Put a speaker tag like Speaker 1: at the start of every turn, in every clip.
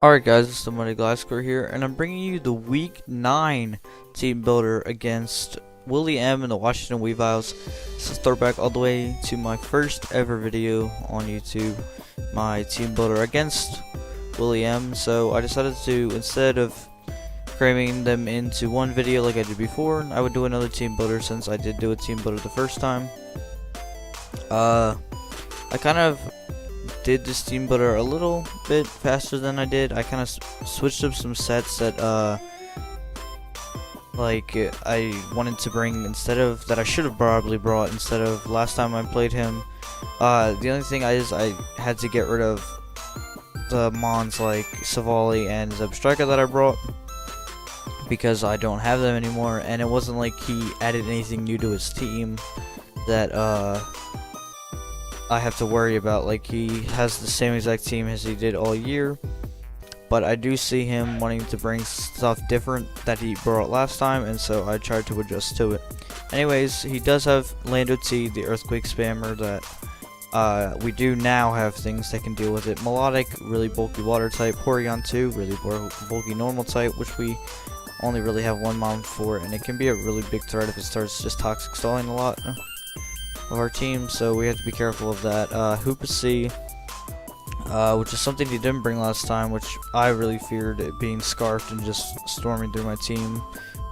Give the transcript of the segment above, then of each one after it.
Speaker 1: Alright guys, it's W9 Gliscors here, and I'm bringing you the Week 9 team builder against Willy M and the Washington Weaviles. This is throwback all the way to my first ever video on YouTube, my team builder against Willy M. So I decided to, instead of cramming them into one video like I did before, I would do another team builder since I did do a team builder the first time. I kind of did this team builder a little bit faster than I did. I kind of switched up some sets that I wanted to bring instead of that I should have probably brought instead of last time I played him. The only thing I had to get rid of the mons like Savali and Zebstrika that I brought because I don't have them anymore, and it wasn't like he added anything new to his team that I have to worry about. Like, he has the same exact team as he did all year, but I do see him wanting to bring stuff different that he brought last time, and so I tried to adjust to it. Anyways, he does have Lando T, the earthquake spammer, that we do now have things that can deal with it. Melodic, really bulky water type. Porygon 2, really bulky normal type, which we only really have one mon for, and it can be a really big threat if it starts just toxic stalling a lot of our team, so we have to be careful of that. Hoopa C, which is something he didn't bring last time, which I really feared it being scarfed and just storming through my team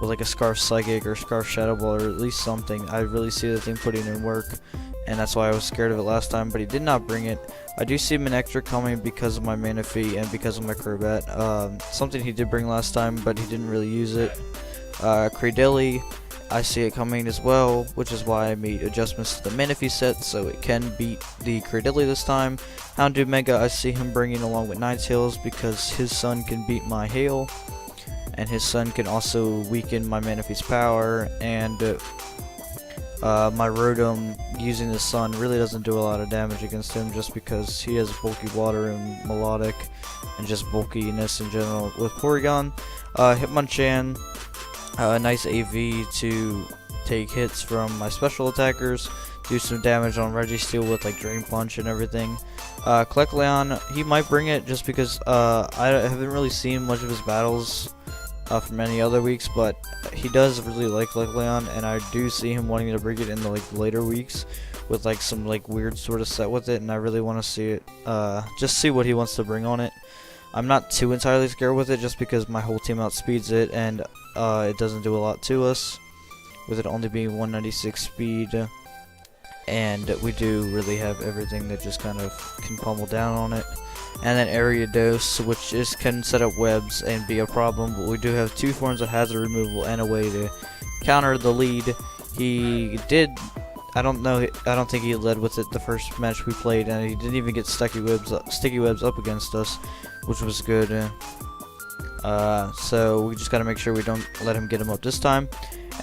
Speaker 1: with like a Scarf Psychic or Scarf Shadow Ball or at least something. I really see the thing putting in work, and that's why I was scared of it last time, but he did not bring it. I do see Manectric coming because of my Manaphy and because of my Crobat. Something he did bring last time, but he didn't really use it. Cradilly, I see it coming as well, which is why I made adjustments to the Manaphy set so it can beat the Cradilly this time. Houndoom Mega, I see him bringing along with Ninetales because his Sun can beat my Hail, and his Sun can also weaken my Manaphy's power, and my Rotom using the Sun really doesn't do a lot of damage against him just because he has bulky water and melodic and just bulkiness in general. With Porygon, Hitmonchan, nice AV to take hits from my special attackers, do some damage on Registeel with like Drain Punch and everything. Kecleon, he might bring it just because I haven't really seen much of his battles from any other weeks, but he does really like Kecleon, and I do see him wanting to bring it in the like later weeks with like some like weird sort of set with it, and I really want to see it, just see what he wants to bring on it. I'm not too entirely scared with it just because my whole team outspeeds it, and it doesn't do a lot to us, with it only being 196 speed, and we do really have everything that just kind of can pummel down on it. And then Ariados, which can set up webs and be a problem, but we do have two forms of hazard removal and a way to counter the lead. He did, I don't think he led with it the first match we played, and he didn't even get sticky webs up against us, which was good. So we just gotta make sure we don't let him get him up this time.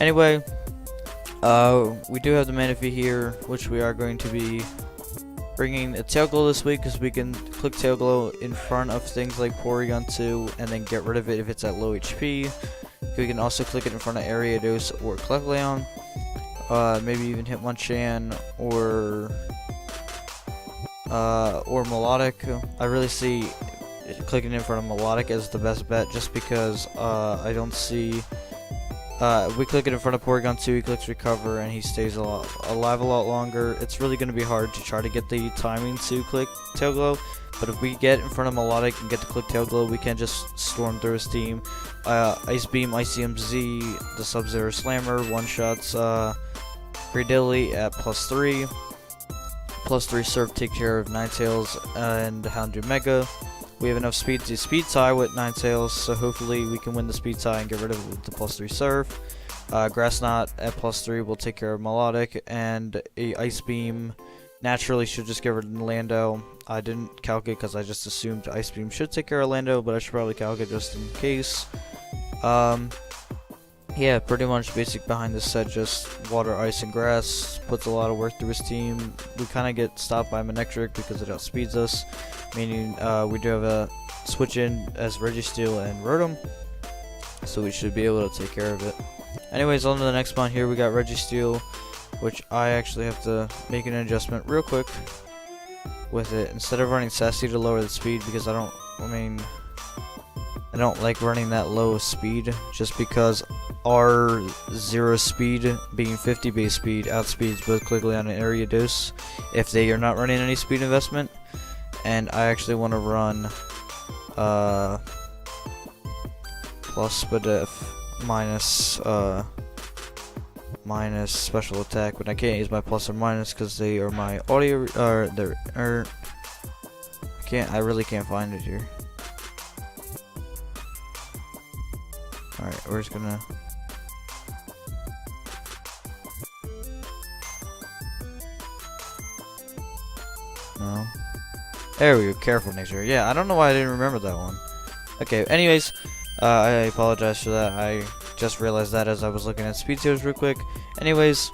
Speaker 1: Anyway, we do have the Manaphy here, which we are going to be bringing a Tail Glow this week because we can click Tail Glow in front of things like Porygon 2 and then get rid of it if it's at low HP. We can also click it in front of Ariados or Kecleon, maybe even Hitmonchan or Melodic. I really see clicking in front of Melodic as the best bet just because I don't see. We click it in front of Porygon 2, he clicks Recover, and he stays alive a lot longer. It's really going to be hard to try to get the timing to click Tail Glow, but if we get in front of Melodic and get to click Tail Glow, we can just storm through his team. Ice Beam, ICM Z, the Sub-Zero Slammer, one-shots Cradilly at +3. +3 Surf, take care of Ninetales and Houndoom Mega. We have enough speed to speed tie with Ninetales, so hopefully we can win the speed tie and get rid of it with the +3 Surf. Grass Knot at +3 will take care of Melodic, and a Ice Beam naturally should just get rid of Lando. I didn't calculate because I just assumed Ice Beam should take care of Lando, but I should probably calculate just in case. Yeah, pretty much basic behind this set, just water, ice, and grass. Puts a lot of work through his team. We kind of get stopped by Manectric because it outspeeds us, meaning we do have a switch in as Registeel and Rotom, so we should be able to take care of it. Anyways, on to the next one here, we got Registeel, which I actually have to make an adjustment real quick with it. Instead of running Sassy to lower the speed, because I mean, I don't like running that low speed, just because our 0 speed, being 50 base speed, outspeeds both Quickly on an Ariados if they are not running any speed investment. And I actually want to run plus Spadef minus special attack, but I can't use my plus or minus because they are my audio, I really can't find it here. Alright, we're just gonna... No. There we go, careful nature. Yeah, I don't know why I didn't remember that one. Okay, anyways, I apologize for that. I just realized that as I was looking at speed tiers real quick. Anyways,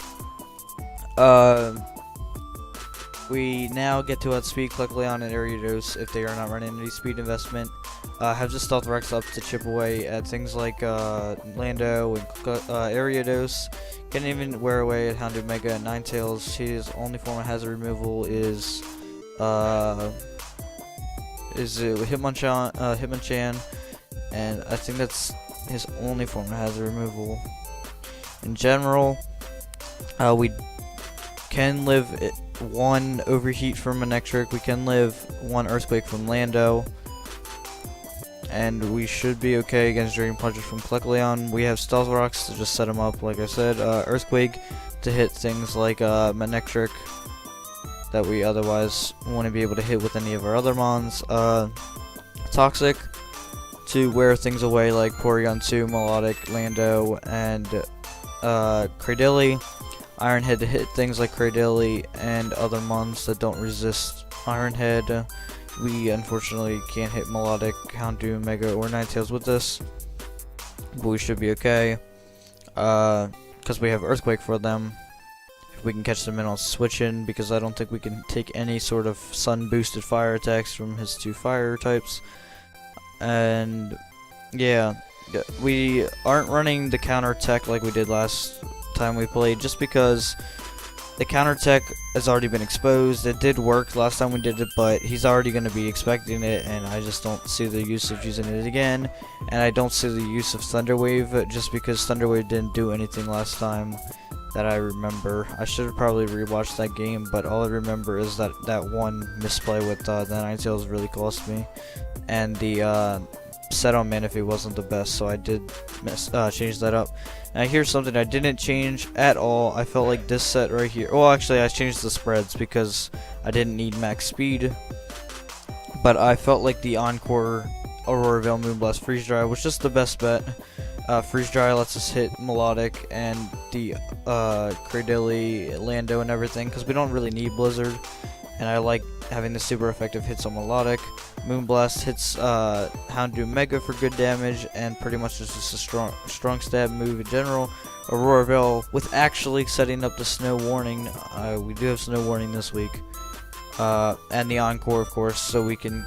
Speaker 1: we now get to outspeed Klecleon and Ariados if they are not running any speed investment. Have the Stealth Rex up to chip away at things like Lando and Ariados. Can even wear away at Houndoom Mega and Ninetales. His only form of hazard removal is Hitmonchan, and I think that's his only form of hazard removal. In general, we can live 1 Overheat from Electric, we can live 1 Earthquake from Lando, and we should be okay against Dragon Punches from Klecleon. We have Stealth Rocks to just set him up, like I said, Earthquake to hit things like Manectric that we otherwise wouldn't be able to hit with any of our other mons. Toxic to wear things away like Porygon 2, Melodic, Lando, and Cradily. Iron Head to hit things like Cradily and other mons that don't resist Iron Head. We unfortunately can't hit Melodic, Houndoom, Mega, or Ninetales with this, but we should be okay because we have Earthquake for them. If we can catch them in on switching, because I don't think we can take any sort of sun boosted fire attacks from his 2 fire types. And yeah, we aren't running the counter tech like we did last time we played, just because the counter tech has already been exposed. It did work last time we did it, but he's already going to be expecting it, and I just don't see the use of using it again. And I don't see the use of Thunder Wave, just because Thunder Wave didn't do anything last time that I remember. I should have probably rewatched that game, but all I remember is that one misplay with the Ninetales really cost me, and the set on Manaphy wasn't the best, so I did change that up. And here's something I didn't change at all. I felt like this set right here, well, actually I changed the spreads because I didn't need max speed, but I felt like the Encore Aurora Veil Moonblast Freeze Dry was just the best bet. Freeze Dry lets us hit Melodic and the Cradily, Lando, and everything, because we don't really need Blizzard, and I like having the super effective hits on Melodic. Moonblast hits Houndoom Mega for good damage, and pretty much is just a strong stab move in general. Aurora Veil, with actually setting up the Snow Warning, we do have Snow Warning this week, and the Encore, of course, so we can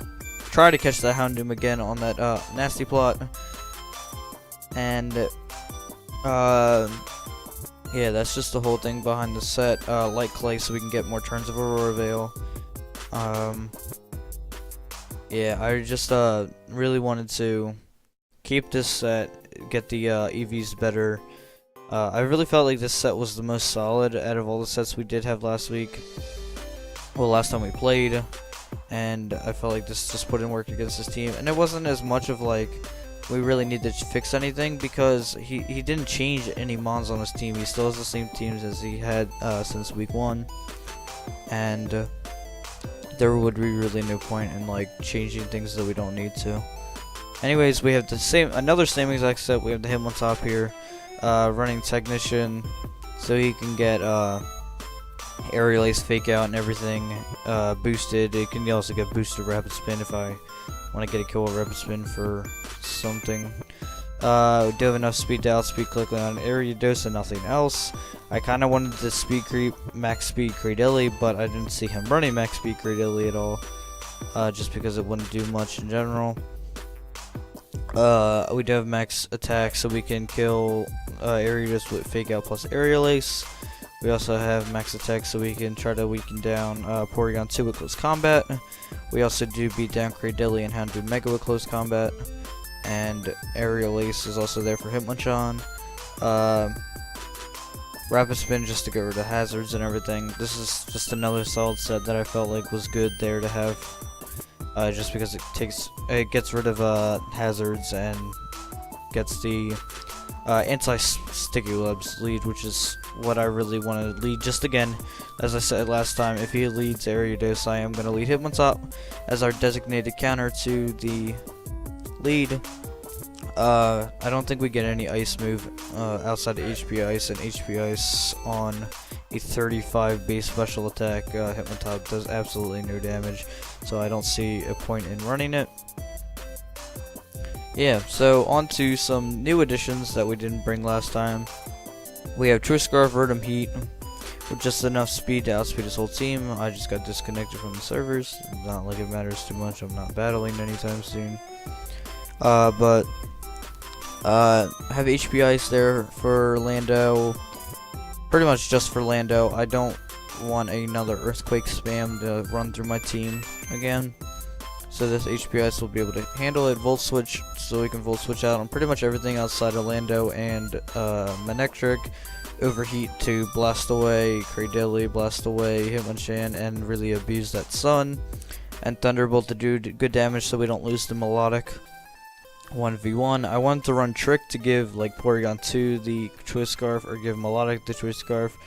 Speaker 1: try to catch that Houndoom again on that nasty plot. And yeah, that's just the whole thing behind the set. Light Clay so we can get more turns of Aurora Veil. Yeah, I just really wanted to keep this set, get the EVs better. I really felt like this set was the most solid out of all the sets we did have last week. Well, last time we played, and I felt like this just put in work against this team. And it wasn't as much of like we really need to fix anything, because he didn't change any mons on his team. He still has the same teams as he had since week 1, and there would be really no point in like changing things that we don't need to. Anyways, we have the another same exact set. We have the him on top here, running Technician, so he can get Aerial Ace, Fake Out, and everything boosted. It can also get boosted Rapid Spin if I want to get a kill with Rapid Spin for something. We do have enough speed to outspeed Klecleon on Ariados and nothing else. I kind of wanted to speed creep max speed Cradily, but I didn't see him running max speed Cradily at all, just because it wouldn't do much in general. We do have max attack, so we can kill Ariados with Fake Out plus Aerial Ace. We also have max attack, so we can try to weaken down Porygon 2 with close combat. We also do beat down Cradily and Houndoom Mega with close combat. and Aerial Ace is also there for Hitmonchan. Rapid Spin just to get rid of hazards and everything. This is just another solid set that I felt like was good there to have, just because it gets rid of hazards and gets the anti-sticky webs lead, which is what I really want to lead. Just again, as I said last time, if he leads Ariados, I am going to lead Hitmontop as our designated counter to the lead. I don't think we get any ice move outside of HP Ice, and HP Ice on a 35 base special attack, Hitmontop does absolutely no damage, so I don't see a point in running it. Yeah, so on to some new additions that we didn't bring last time. We have True Scarf, Rotom Heat, with just enough speed to outspeed his whole team. I just got disconnected from the servers. Not like it matters too much. I'm not battling anytime soon. But I have HP Ice there for Lando. Pretty much just for Lando. I don't want another Earthquake spam to run through my team again. So this HP Ice will be able to handle it. Volt Switch, so we can Volt Switch out on pretty much everything outside of Lando and Manectric. Overheat to blast away Cradily, blast away Hitmonchan, and really abuse that Sun. And Thunderbolt to do good damage so we don't lose the Melodic 1v1. I wanted to run Trick to give like Porygon 2 the Choice Scarf, or give Melodic the Choice Scarf,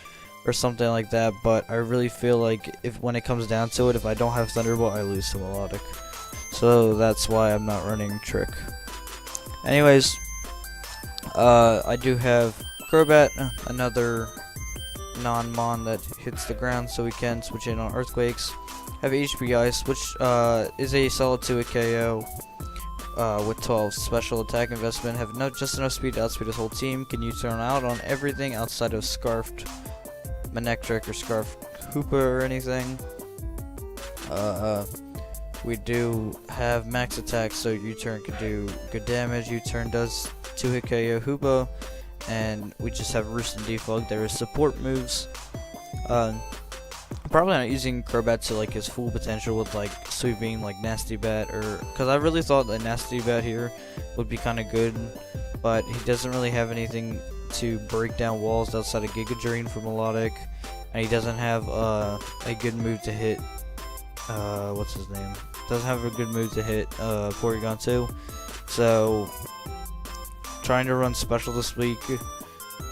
Speaker 1: or something like that, but I really feel like when it comes down to it, if I don't have Thunderbolt, I lose to Melodic. So that's why I'm not running Trick. Anyways, I do have Crobat, another non-mon that hits the ground, so we can switch in on Earthquakes. Have HP Ice, which is a solid 2 KO with 12 special attack investment. Have just enough speed to outspeed his whole team. Can U-turn out on everything outside of Scarfed Manectric or Scarfed Hoopa or anything. We do have max attack, so U-turn can do good damage. U-turn does 2-hit KO Hoopa, and we just have Roost and Defog. There is support moves. Probably not using Crobat to like his full potential with like sweeping like Nasty Bat, or because I really thought that Nasty Bat here would be kind of good, but he doesn't really have anything to break down walls outside of Giga Drain for Melodic, and he doesn't have a good move to hit. What's his name? Doesn't have a good move to hit Porygon 2. So trying to run special this week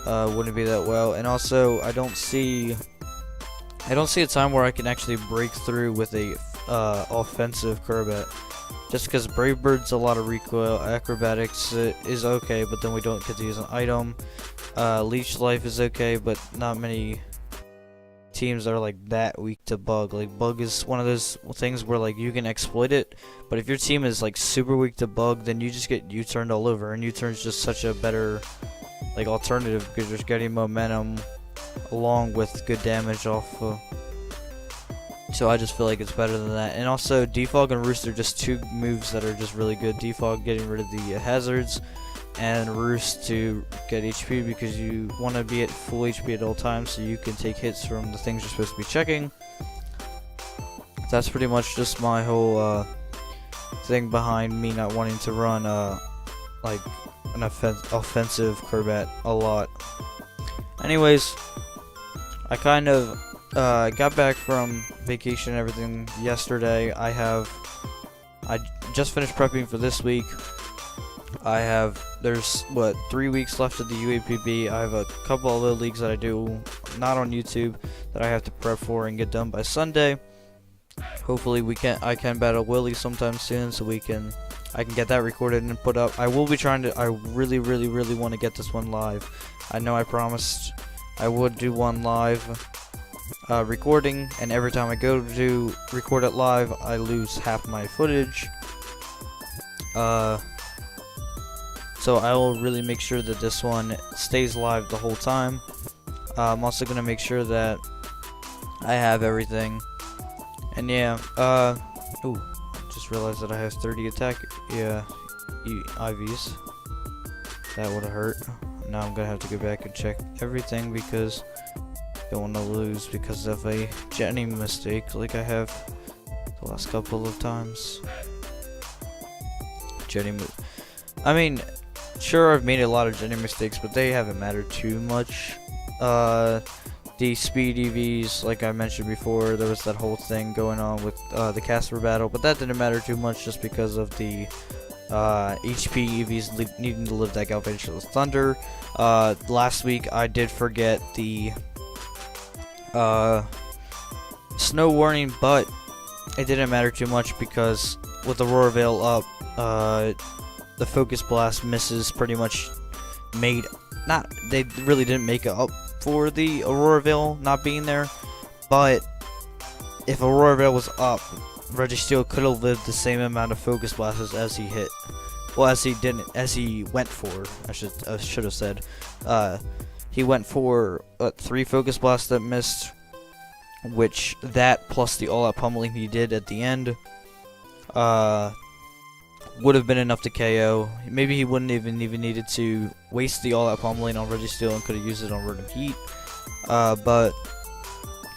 Speaker 1: wouldn't be that well. And also I don't see a time where I can actually break through with a offensive Crobat. Just because Brave Bird's a lot of recoil, Acrobatics is okay, but then we don't get to use an item. Leech Life is okay, but not many teams are like that weak to Bug. Like Bug is one of those things where like you can exploit it, but if your team is like super weak to Bug, then you just get U-turned all over, and U-turn's just such a better like alternative because you're getting momentum along with good damage off. So I just feel like it's better than that. And also Defog and Roost are just two moves that are just really good. Defog getting rid of the hazards, and Roost to get HP because you want to be at full HP at all times so you can take hits from the things you're supposed to be checking. That's pretty much just my whole thing behind me not wanting to run like an offensive Crobat a lot. Anyways, I kind of got back from vacation and everything yesterday. I just finished prepping for this week. There's 3 weeks left of the UAPB. I have a couple other leagues that I do not on YouTube that I have to prep for and get done by Sunday. Hopefully I can battle Willy sometime soon, so I can get that recorded and put up. I will be trying to. I really want to get this one live. I know I promised I would do one live recording, and every time I go to record it live, I lose half my footage. So I will really make sure that this one stays live the whole time. I'm also gonna make sure that I have everything. And yeah, ooh, just realized that I have 30 attack, IVs. That would have hurt. Now I'm gonna have to go back and check everything because I don't want to lose because of a Jenny mistake like I have the last couple of times. I mean, sure, I've made a lot of genuine mistakes, but they haven't mattered too much. The speed EVs, like I mentioned before, there was that whole thing going on with the Casper battle, but that didn't matter too much just because of the HP EVs needing to live that Galvanian Thunder. Last week I did forget the snow warning, but it didn't matter too much because with Aurora Veil up, the Focus Blast misses pretty much they really didn't make it up for the Aurora Veil not being there, but if Aurora Veil was up, Registeel could have lived the same amount of Focus Blasts as he hit. Well, as he went for, I should have said. He went for 3 Focus Blasts that missed, which that plus the all-out pummeling he did at the end would have been enough to KO. Maybe he wouldn't even needed to waste the all-out pummeling on Registeel and could have used it on Rhythm Heat. But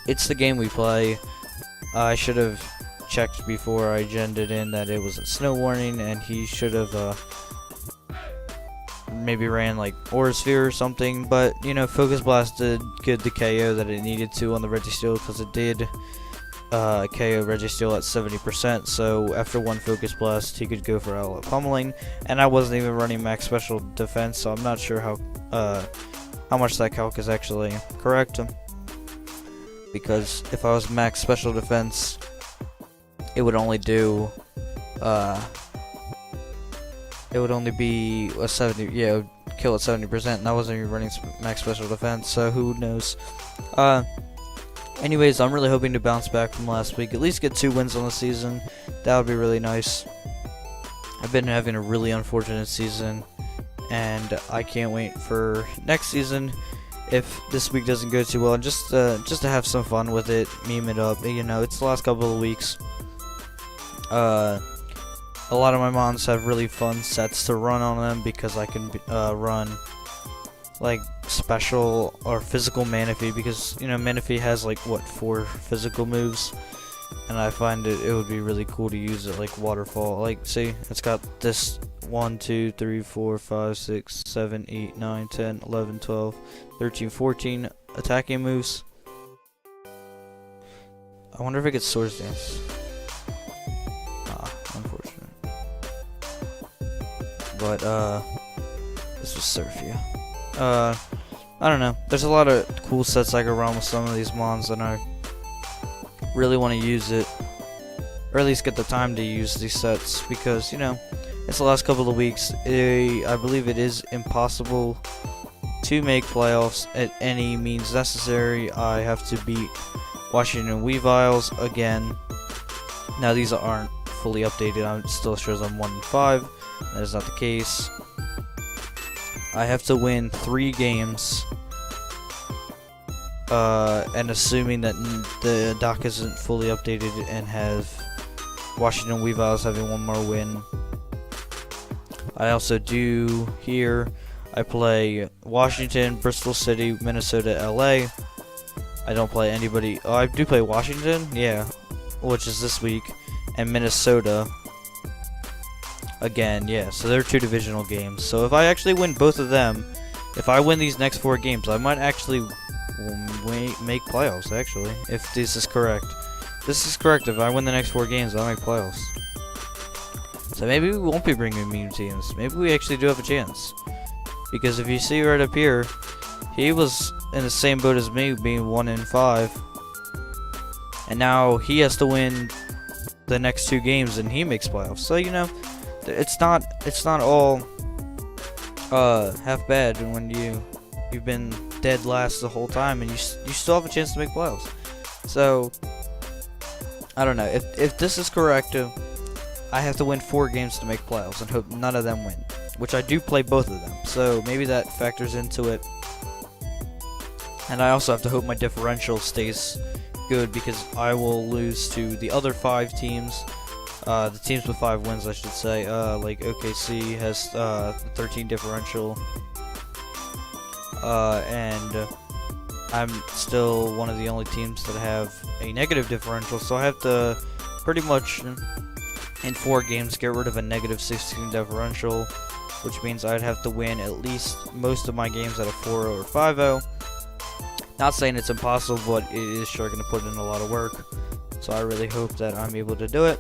Speaker 1: it's the game we play. I should have checked before I genned it in that it was a snow warning, and he should have maybe ran like Aura Sphere or something. But you know, Focus Blast did get the KO that it needed to on the Registeel because it did KO Registeel at 70%, so after one Focus Blast he could go for all-out pummeling, and I wasn't even running max special defense, so I'm not sure how much that calc is actually correct, because if I was max special defense, it would only do it would only be a 70, yeah, it would kill at 70%, and I wasn't even running max special defense, so who knows. Anyways, I'm really hoping to bounce back from last week, at least get 2 wins on the season. That would be really nice. I've been having a really unfortunate season, and I can't wait for next season if this week doesn't go too well, just to have some fun with it, meme it up. You know, it's the last couple of weeks. A lot of my mons have really fun sets to run on them because I can run like special or physical Manaphy, because you know Manaphy has like what 4 physical moves, and I find it would be really cool to use it like Waterfall. Like, see, it's got this 1, 2, 3, 4, 5, 6, 7, 8, 9, 10, 11, 12, 13, 14 attacking moves. I wonder if it gets Swords Dance. Unfortunate. But this was Surf, yeah. I don't know. There's a lot of cool sets I can run with some of these mons, and I really want to use it, or at least get the time to use these sets, because, you know, it's the last couple of weeks. I believe it is impossible to make playoffs at any means necessary. I have to beat Washington Weaviles again. Now, these aren't fully updated. It still shows I'm 1-5. That is not the case. I have to win 3 games, and assuming that the doc isn't fully updated and have Washington Weaviles having 1 more win. I also do here, I play Washington, Bristol City, Minnesota, LA. I don't play anybody. Oh, I do play Washington, yeah, which is this week, and Minnesota. Again, yeah, so they're 2 divisional games. So if I actually win both of them, if I win these next 4 games, I might actually make playoffs, actually, if this is correct. This is correct. If I win the next 4 games, I'll make playoffs. So maybe we won't be bringing meme teams. Maybe we actually do have a chance. Because if you see right up here, he was in the same boat as me, being 1-5. And now he has to win the next 2 games, and he makes playoffs. So, you know, it's not all half bad when you've been dead last the whole time and you still have a chance to make playoffs. So I don't know, if this is correct, I have to win 4 games to make playoffs and hope none of them win, which I do play both of them, so maybe that factors into it. And I also have to hope my differential stays good, because I will lose to the other 5 teams. The teams with 5 wins, I should say, like OKC has 13 differential, and I'm still one of the only teams that have a negative differential, so I have to pretty much in 4 games get rid of a negative 16 differential, which means I'd have to win at least most of my games at a 4-0 or 5-0. Not saying it's impossible, but it is sure going to put in a lot of work. So I really hope that I'm able to do it.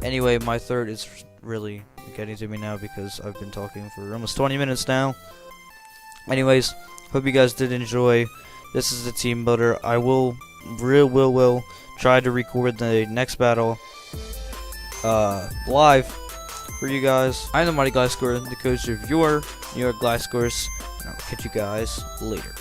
Speaker 1: Anyway, my third is really getting to me now because I've been talking for almost 20 minutes now. Anyways, hope you guys did enjoy. This is the team builder. I will try to record the next battle live for you guys. I'm the Mighty Gliscor, the coach of your New York Gliscors, and I'll catch you guys later.